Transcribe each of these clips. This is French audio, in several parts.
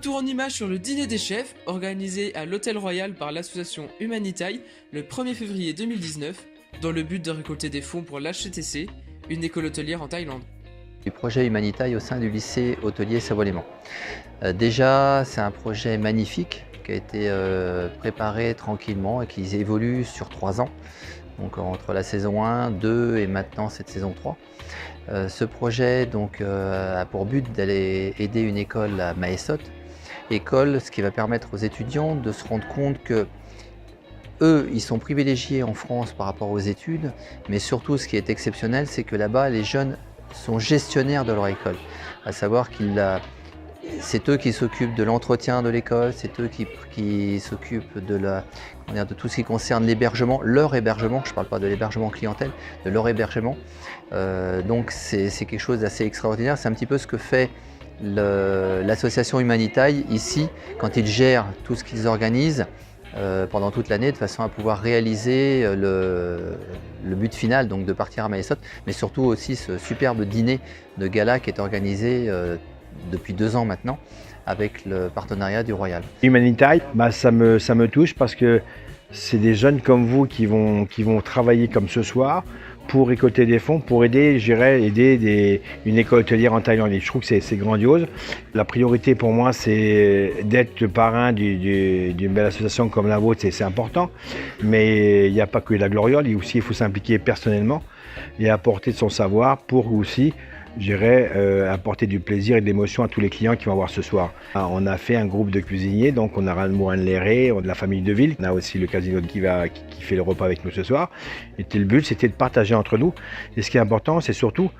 retour en images sur le dîner des chefs, organisé à l'Hôtel Royal par l'association Humanitaï le 1er février 2019, dans le but de récolter des fonds pour l'HCTC, une école hôtelière en Thaïlande. Du projet Humanitaï au sein du lycée hôtelier Savoie-Léman. Déjà, c'est un projet magnifique qui a été préparé tranquillement et qui évolue sur 3 ans, donc entre la saison 1, 2 et maintenant cette saison 3. Ce projet donc, a pour but d'aller aider une école à Mae Sot, ce qui va permettre aux étudiants de se rendre compte que eux, ils sont privilégiés en France par rapport aux études, mais surtout ce qui est exceptionnel, c'est que là-bas, les jeunes sont gestionnaires de leur école, à savoir c'est eux qui s'occupent de l'entretien de l'école, c'est eux qui s'occupent de tout ce qui concerne l'hébergement, leur hébergement, je ne parle pas de l'hébergement clientèle, de leur hébergement. Donc c'est quelque chose d'assez extraordinaire, c'est un petit peu ce que fait l'association Humanitaï ici, quand ils gèrent tout ce qu'ils organisent pendant toute l'année, de façon à pouvoir réaliser le but final, donc de partir à Mae Sot, mais surtout aussi ce superbe dîner de gala qui est organisé depuis 2 ans maintenant, avec le partenariat du Royal. Humanitaï, ça me touche parce que c'est des jeunes comme vous qui vont travailler comme ce soir pour récolter des fonds, pour aider une école hôtelière en Thaïlande. Et je trouve que c'est grandiose. La priorité pour moi, c'est d'être le parrain d'une belle association comme la vôtre, c'est important. Mais il n'y a pas que la gloriole, il faut s'impliquer personnellement et apporter de son savoir pour aussi apporter du plaisir et de l'émotion à tous les clients qui vont voir ce soir. On a fait un groupe de cuisiniers, donc on a Morin Léré, de la famille Deville. On a aussi le casino qui fait le repas avec nous ce soir. Et le but, c'était de partager entre nous. Et ce qui est important, c'est surtout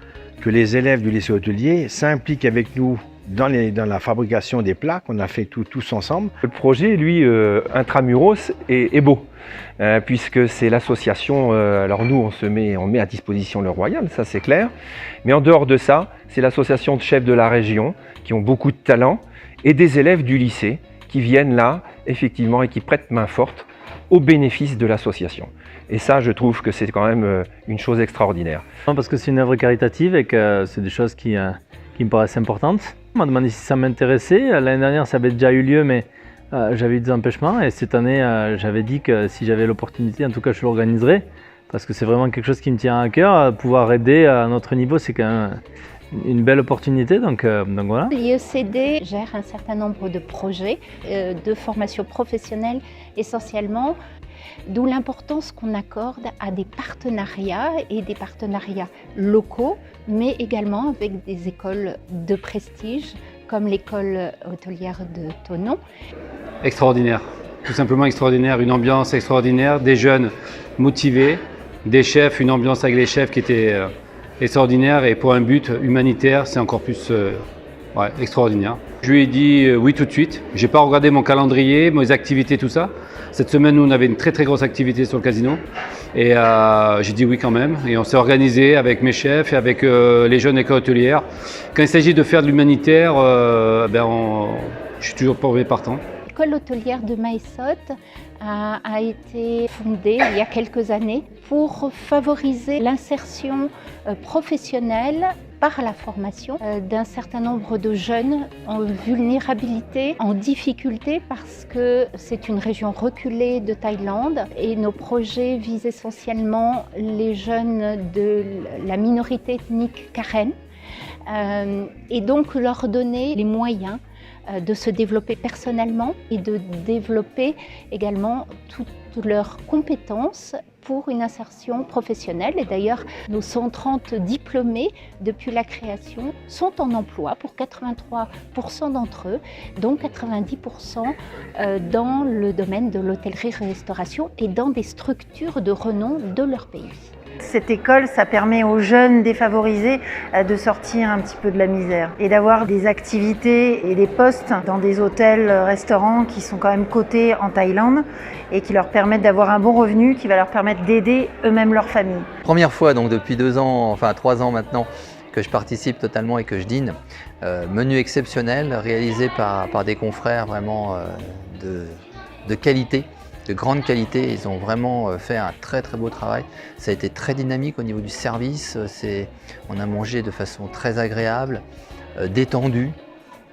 que les élèves du lycée hôtelier s'impliquent avec nous dans la fabrication des plats qu'on a fait tous ensemble. Le projet, lui, intramuros, est beau, puisque c'est l'association, alors nous on met à disposition le Royal, ça c'est clair, mais en dehors de ça, c'est l'association de chefs de la région qui ont beaucoup de talent et des élèves du lycée qui viennent là, effectivement, et qui prêtent main forte au bénéfice de l'association. Et ça, je trouve que c'est quand même une chose extraordinaire. Parce que c'est une œuvre caritative et que c'est des choses qui me paraissent importantes. On m'a demandé si ça m'intéressait. L'année dernière, ça avait déjà eu lieu, mais j'avais eu des empêchements. Et cette année, j'avais dit que si j'avais l'opportunité, en tout cas, je l'organiserais. Parce que c'est vraiment quelque chose qui me tient à cœur. Pouvoir aider à notre niveau, c'est quand même une belle opportunité. Donc voilà. L'IECD gère un certain nombre de projets de formation professionnelle essentiellement. D'où l'importance qu'on accorde à des partenariats et des partenariats locaux, mais également avec des écoles de prestige comme l'école hôtelière de Thonon. Extraordinaire, tout simplement extraordinaire, une ambiance extraordinaire, des jeunes motivés, des chefs, une ambiance avec les chefs qui était extraordinaire et pour un but humanitaire, c'est encore plus extraordinaire. Je lui ai dit oui tout de suite, j'ai pas regardé mon calendrier, mes activités, tout ça. Cette semaine, nous, on avait une très très grosse activité sur le casino et j'ai dit oui quand même. Et on s'est organisé avec mes chefs et avec les jeunes écoles hôtelières. Quand il s'agit de faire de l'humanitaire, je suis toujours pour mes partants. L'école hôtelière de Mae Sot a été fondée il y a quelques années pour favoriser l'insertion professionnelle par la formation d'un certain nombre de jeunes en vulnérabilité, en difficulté parce que c'est une région reculée de Thaïlande et nos projets visent essentiellement les jeunes de la minorité ethnique Karen et donc leur donner les moyens de se développer personnellement et de développer également toutes leurs compétences pour une insertion professionnelle. Et d'ailleurs, nos 130 diplômés, depuis la création, sont en emploi pour 83% d'entre eux, dont 90% dans le domaine de l'hôtellerie-restauration et dans des structures de renom de leur pays. Cette école, ça permet aux jeunes défavorisés de sortir un petit peu de la misère et d'avoir des activités et des postes dans des hôtels, restaurants qui sont quand même cotés en Thaïlande et qui leur permettent d'avoir un bon revenu, qui va leur permettre d'aider eux-mêmes leur famille. Première fois donc depuis 2 ans, enfin 3 ans maintenant, que je participe totalement et que je dîne. Menu exceptionnel réalisé par des confrères vraiment de qualité. De grande qualité, ils ont vraiment fait un très très beau travail. Ça a été très dynamique au niveau du service, on a mangé de façon très agréable, détendue,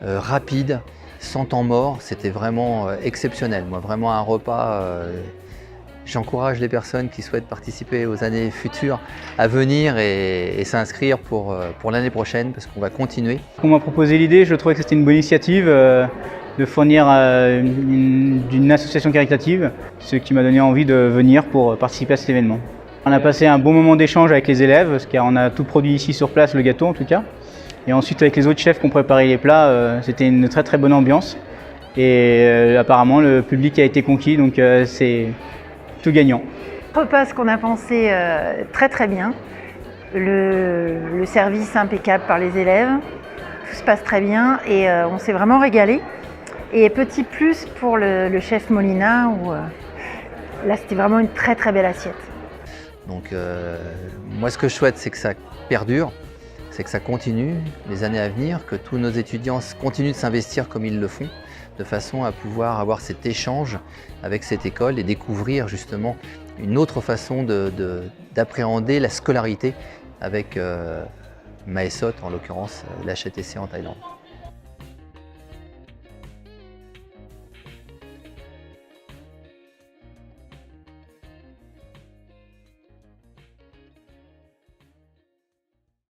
rapide. sans temps mort, c'était vraiment exceptionnel. Moi, vraiment un repas. J'encourage les personnes qui souhaitent participer aux années futures à venir et s'inscrire pour l'année prochaine parce qu'on va continuer. Quand on m'a proposé l'idée, je trouvais que c'était une bonne initiative de fournir d'une association caritative, ce qui m'a donné envie de venir pour participer à cet événement. On a passé un bon moment d'échange avec les élèves, car on a tout produit ici sur place, le gâteau en tout cas. Et ensuite avec les autres chefs qui ont préparé les plats, c'était une très très bonne ambiance. Et apparemment le public a été conquis, donc c'est tout gagnant. Repas qu'on a pensé très très bien, le service impeccable par les élèves, tout se passe très bien et on s'est vraiment régalé. Et petit plus pour le chef Molina où là c'était vraiment une très très belle assiette. Donc moi ce que je souhaite c'est que ça perdure, c'est que ça continue les années à venir, que tous nos étudiants continuent de s'investir comme ils le font, de façon à pouvoir avoir cet échange avec cette école et découvrir justement une autre façon d'appréhender la scolarité avec Mae Sot, en l'occurrence l'HETC en Thaïlande.